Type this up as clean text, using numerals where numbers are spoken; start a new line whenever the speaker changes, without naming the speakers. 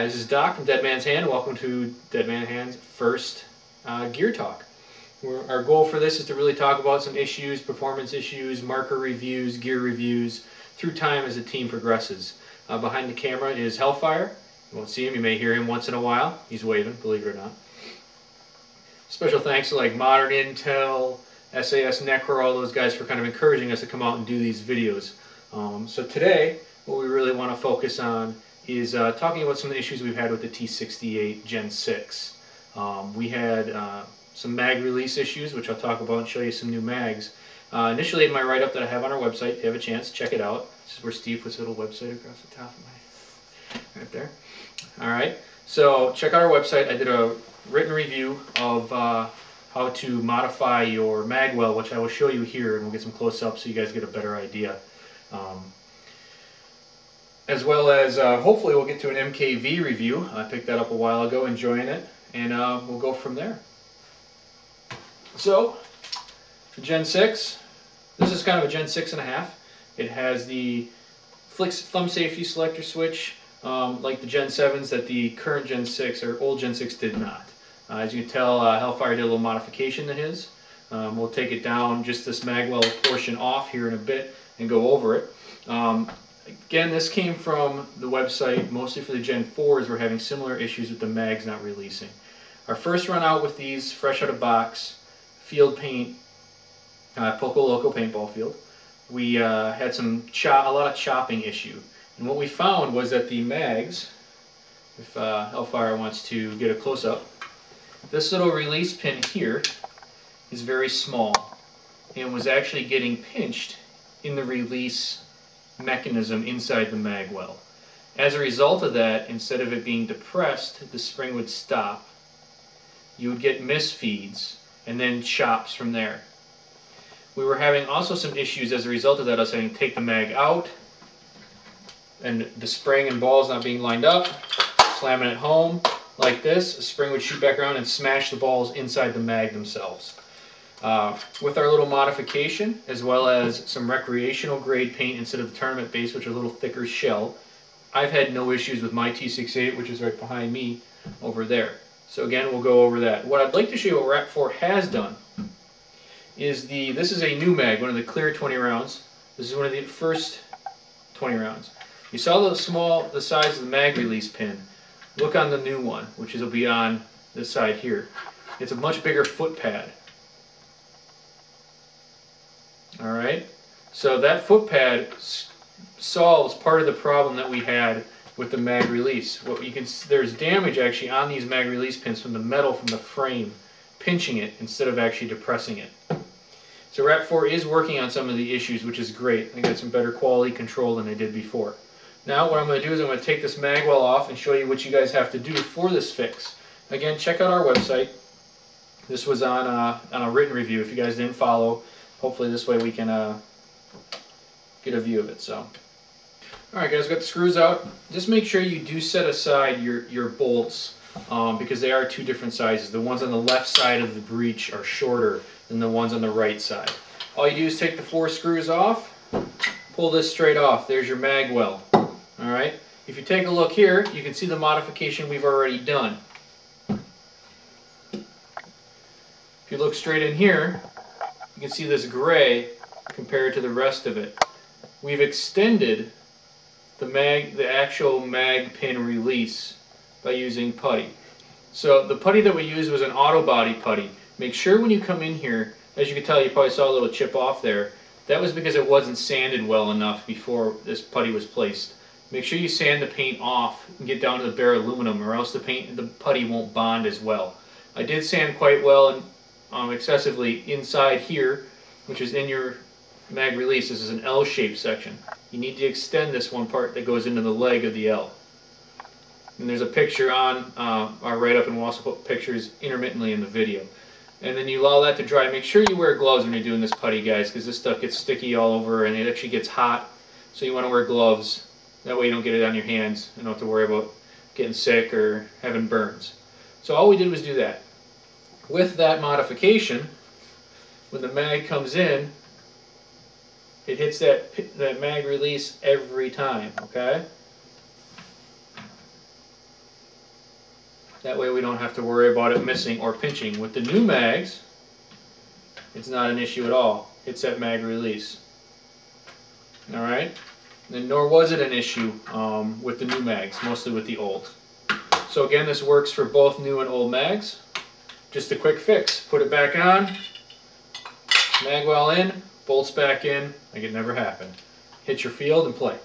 This is Doc from Dead Man's Hand. Welcome to Dead Man's Hand's first gear talk. Our goal for this is to really talk about some issues, performance issues, marker reviews, gear reviews, through time as the team progresses. Behind the camera is Hellfire. You won't see him, you may hear him once in a while. He's waving, believe it or not. Special thanks to like Modern Intel, SAS Necro, all those guys for kind of encouraging us to come out and do these videos. So today, what we really want to focus on is talking about some of the issues we've had with the T68 Gen 6. We had some mag release issues, which I'll talk about and show you some new mags. Initially in my write-up that I have on our website, if you have a chance, check it out. This is where Steve puts a little website across the top of my... right there. Alright, so check out our website. I did a written review of how to modify your mag well, which I will show you here, and we'll get some close-ups so you guys get a better idea. As well as hopefully we'll get to an MKV review. I picked that up a while ago, enjoying it, and we'll go from there. So, the Gen 6, this is kind of a Gen 6.5. It has the thumb safety selector switch, like the Gen 7s that the current Gen 6 or old Gen 6 did not. As you can tell, Hellfire did a little modification to his. We'll take it down, just this magwell portion off here in a bit, and go over it. Again, this came from the website, mostly for the Gen 4s. We're having similar issues with the mags not releasing. Our first run out with these, fresh out of box, field paint, Poco Loco paintball field, we had a lot of chopping issue. And what we found was that the mags, if Hellfire wants to get a close-up, this little release pin here is very small and was actually getting pinched in the release mechanism inside the mag well. As a result of that, instead of it being depressed, the spring would stop. You would get misfeeds and then chops from there. We were having also some issues as a result of that. I was having to take the mag out and the spring and balls not being lined up, slamming it home like this. The spring would shoot back around and smash the balls inside the mag themselves. With our little modification, as well as some recreational grade paint instead of the tournament base, which are a little thicker shell, I've had no issues with my T68, which is right behind me over there. So again, we'll go over that. What I'd like to show you what Rack 4 has done is this is a new mag, one of the clear 20 rounds. This is one of the first 20 rounds. You saw the size of the mag release pin. Look on the new one, which will be on this side here. It's a much bigger foot pad. Alright, so that foot pad solves part of the problem that we had with the mag release. There's damage actually on these mag release pins from the metal from the frame, pinching it instead of actually depressing it. So Rack 4 is working on some of the issues, which is great. They got some better quality control than they did before. Now what I'm going to do is I'm going to take this mag well off and show you what you guys have to do for this fix. Again, check out our website. This was on a written review if you guys didn't follow. Hopefully this way we can get a view of it. So, alright guys, got the screws out. Just make sure you do set aside your bolts because they are two different sizes. The ones on the left side of the breech are shorter than the ones on the right side. All you do is take the 4 screws off, pull this straight off. There's your mag well. Alright, if you take a look here, you can see the modification we've already done. If you look straight in here, you can see this gray compared to the rest of it. We've extended the actual mag pin release by using putty. So the putty that we used was an auto body putty. Make sure when you come in here, as you can tell, you probably saw a little chip off there. That was because it wasn't sanded well enough before this putty was placed. Make sure you sand the paint off and get down to the bare aluminum, or else the putty won't bond as well. I did sand quite well and excessively inside here, which is in your mag release. This is an L-shaped section. You need to extend this one part that goes into the leg of the L. And there's a picture on our write-up, and we'll also put pictures intermittently in the video. And then you allow that to dry. Make sure you wear gloves when you're doing this putty, guys, because this stuff gets sticky all over and it actually gets hot. So you want to wear gloves. That way you don't get it on your hands and don't have to worry about getting sick or having burns. So all we did was do that. With that modification, when the mag comes in, it hits that mag release every time, okay? That way we don't have to worry about it missing or pinching. With the new mags, it's not an issue at all. It's at mag release. Alright? And nor was it an issue with the new mags, mostly with the old. So again, this works for both new and old mags. Just a quick fix. Put it back on, mag well in, bolts back in, like it never happened. Hit your field and play.